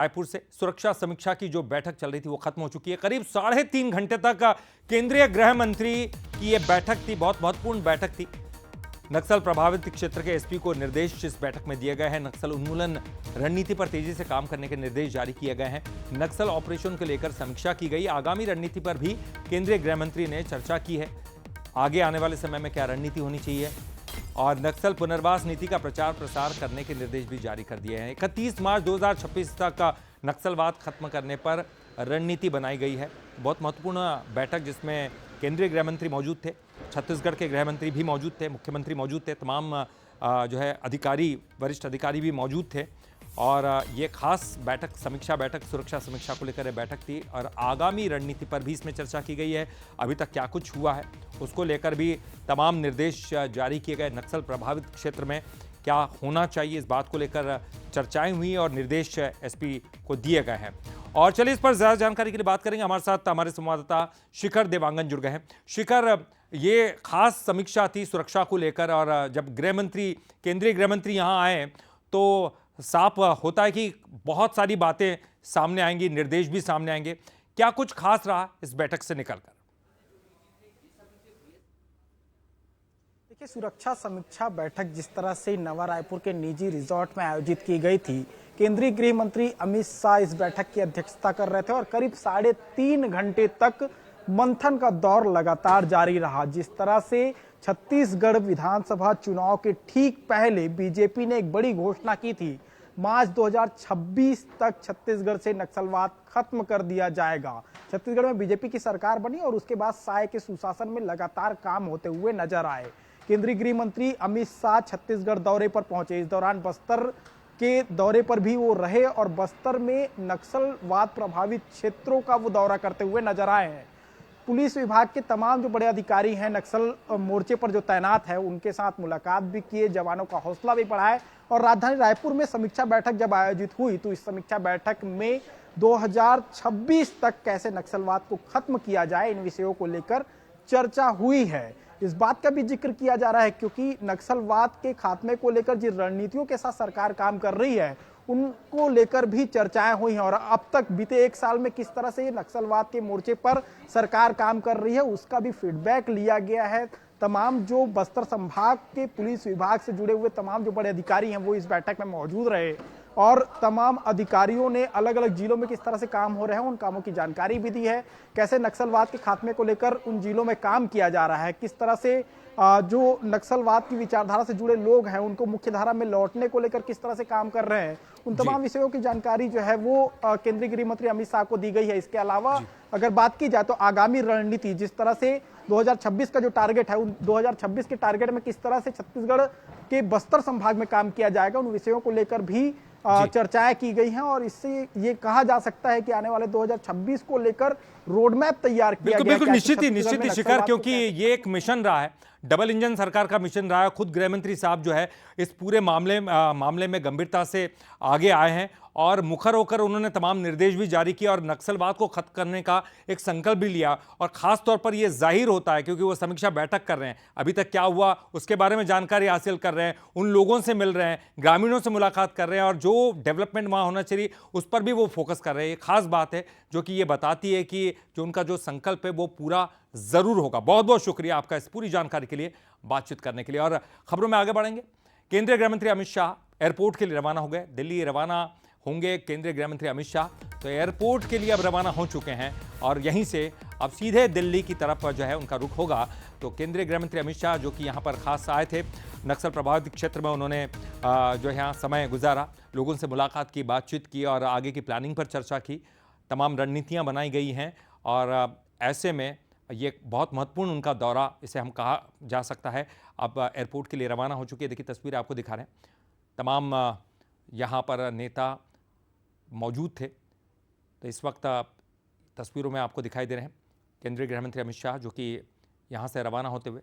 रायपुर से सुरक्षा समीक्षा की जो बैठक चल रही थी वो खत्म हो चुकी है। करीब 3.5 घंटे तक केंद्रीय गृह मंत्री की यह बैठक थी, बहुत महत्वपूर्ण बैठक थी। नक्सल प्रभावित क्षेत्र के एसपी को निर्देश इस बैठक में दिए गए हैं। नक्सल उन्मूलन रणनीति पर तेजी से काम करने के निर्देश जारी किए गए हैं। नक्सल ऑपरेशन को लेकर समीक्षा की गई। आगामी रणनीति पर भी केंद्रीय गृह मंत्री ने चर्चा की है। आगे आने वाले समय में क्या रणनीति होनी चाहिए और नक्सल पुनर्वास नीति का प्रचार प्रसार करने के निर्देश भी जारी कर दिए हैं। 31 मार्च 2026 तक नक्सलवाद खत्म करने पर रणनीति बनाई गई है। बहुत महत्वपूर्ण बैठक जिसमें केंद्रीय गृह मंत्री मौजूद थे, छत्तीसगढ़ के गृह मंत्री भी मौजूद थे, मुख्यमंत्री मौजूद थे, तमाम जो है अधिकारी, वरिष्ठ अधिकारी भी मौजूद थे और ये खास बैठक, समीक्षा बैठक, सुरक्षा समीक्षा को लेकर बैठक थी और आगामी रणनीति पर भी इसमें चर्चा की गई है। अभी तक क्या कुछ हुआ है उसको लेकर भी तमाम निर्देश जारी किए गए। नक्सल प्रभावित क्षेत्र में क्या होना चाहिए इस बात को लेकर चर्चाएं हुई और निर्देश एसपी को दिए गए हैं। और चलिए इस पर ज्यादा जानकारी के लिए बात करेंगे। हमारे साथ हमारे संवाददाता शिखर देवांगन जुड़ गए हैं। शिखर, ये खास समीक्षा थी सुरक्षा को लेकर और जब गृह मंत्री, केंद्रीय गृह मंत्री यहाँ आए तो साफ होता है कि बहुत सारी बातें सामने आएंगी, निर्देश भी सामने आएंगे। क्या कुछ खास रहा इस बैठक से निकलकर? देखिए, सुरक्षा समीक्षा बैठक जिस तरह से नवा रायपुर के निजी रिजॉर्ट में आयोजित की गई थी, केंद्रीय गृह मंत्री अमित शाह इस बैठक की अध्यक्षता कर रहे थे और करीब 3.5 घंटे तक मंथन का दौर लगातार जारी रहा। जिस तरह से छत्तीसगढ़ विधानसभा चुनाव के ठीक पहले बीजेपी ने एक बड़ी घोषणा की थी, मार्च 2026 तक छत्तीसगढ़ से नक्सलवाद खत्म कर दिया जाएगा। छत्तीसगढ़ में बीजेपी की सरकार बनी और उसके बाद शाह के सुशासन में लगातार काम होते हुए नजर आए। केंद्रीय गृह मंत्री अमित शाह छत्तीसगढ़ दौरे पर पहुंचे। इस दौरान बस्तर के दौरे पर भी वो रहे और बस्तर में नक्सलवाद प्रभावित क्षेत्रों का वो दौरा करते हुए नजर आए हैं। पुलिस विभाग के तमाम जो बड़े अधिकारी हैं नक्सल मोर्चे पर जो तैनात है उनके साथ मुलाकात भी किए, जवानों का हौसला भी बढ़ाए और राजधानी रायपुर में समीक्षा बैठक जब आयोजित हुई तो इस समीक्षा बैठक में 2026 तक कैसे नक्सलवाद को खत्म किया जाए, इन विषयों को लेकर चर्चा हुई है। इस बात का भी जिक्र किया जा रहा है क्योंकि नक्सलवाद के खात्मे को लेकर जिन रणनीतियों के साथ सरकार काम कर रही है उनको लेकर भी चर्चाएं हुई हैं और अब तक बीते 1 साल में किस तरह से नक्सलवाद के मोर्चे पर सरकार काम कर रही है उसका भी फीडबैक लिया गया है। तमाम जो बस्तर संभाग के पुलिस विभाग से जुड़े हुए तमाम जो बड़े अधिकारी हैं वो इस बैठक में मौजूद रहे और तमाम अधिकारियों ने अलग अलग जिलों में किस तरह से काम हो रहे हैं उन कामों की जानकारी भी दी है। कैसे नक्सलवाद के खात्मे को लेकर उन जिलों में काम किया जा रहा है, किस तरह से जो नक्सलवाद की विचारधारा से जुड़े लोग हैं उनको मुख्य धारा में लौटने को लेकर किस तरह से काम कर रहे हैं, उन तमाम विषयों की जानकारी जो है वो केंद्रीय गृह मंत्री अमित शाह को दी गई है। इसके अलावा अगर बात की जाए तो आगामी रणनीति, जिस तरह से 2026 का जो टारगेट है उन 2026 के टारगेट में किस तरह से छत्तीसगढ़ के बस्तर संभाग में काम किया जाएगा, उन विषयों को लेकर भी चर्चाएं की गई हैं और इससे ये कहा जा सकता है कि आने वाले 2026 को लेकर रोड मैप तैयार किया गया। बिल्कुल निश्चित ही शिखर, क्योंकि ये एक मिशन रहा है, डबल इंजन सरकार का मिशन रहा है। खुद गृह मंत्री साहब जो है इस पूरे मामले में गंभीरता से आगे आए हैं और मुखर होकर उन्होंने तमाम निर्देश भी जारी किए और नक्सलवाद को खत्म करने का एक संकल्प भी लिया और खास तौर पर यह जाहिर होता है क्योंकि वो समीक्षा बैठक कर रहे हैं, अभी तक क्या हुआ उसके बारे में जानकारी हासिल कर रहे हैं, उन लोगों से मिल रहे हैं, ग्रामीणों से मुलाकात कर रहे हैं और जो डेवलपमेंट वहां होना चाहिए उस पर भी वो फोकस कर रहे हैं। ये खास बात है जो कि ये बताती है कि जो उनका जो संकल्प है वो पूरा जरूर होगा। बहुत बहुत शुक्रिया आपका इस पूरी जानकारी के लिए, बातचीत करने के लिए। और खबरों में आगे बढ़ेंगे। केंद्रीय गृह मंत्री अमित शाह एयरपोर्ट के लिए रवाना हो गए, दिल्ली रवाना होंगे केंद्रीय गृह मंत्री अमित शाह, तो एयरपोर्ट के लिए अब रवाना हो चुके हैं और यहीं से अब सीधे दिल्ली की तरफ जो है उनका रुख होगा। तो केंद्रीय गृह मंत्री अमित शाह जो कि यहाँ पर खास आए थे, नक्सल प्रभावित क्षेत्र में उन्होंने जो यहाँ समय गुजारा, लोगों से मुलाकात की, बातचीत की और आगे की प्लानिंग पर चर्चा की। तमाम रणनीतियाँ बनाई गई हैं और ऐसे में ये बहुत महत्वपूर्ण उनका दौरा इसे हम कहा जा सकता है। अब एयरपोर्ट के लिए रवाना हो चुकी है। देखिए तस्वीर आपको दिखा रहे हैं, तमाम यहाँ पर नेता मौजूद थे। तो इस वक्त तस्वीरों में आपको दिखाई दे रहे हैं केंद्रीय गृह मंत्री अमित शाह जो कि यहाँ से रवाना होते हुए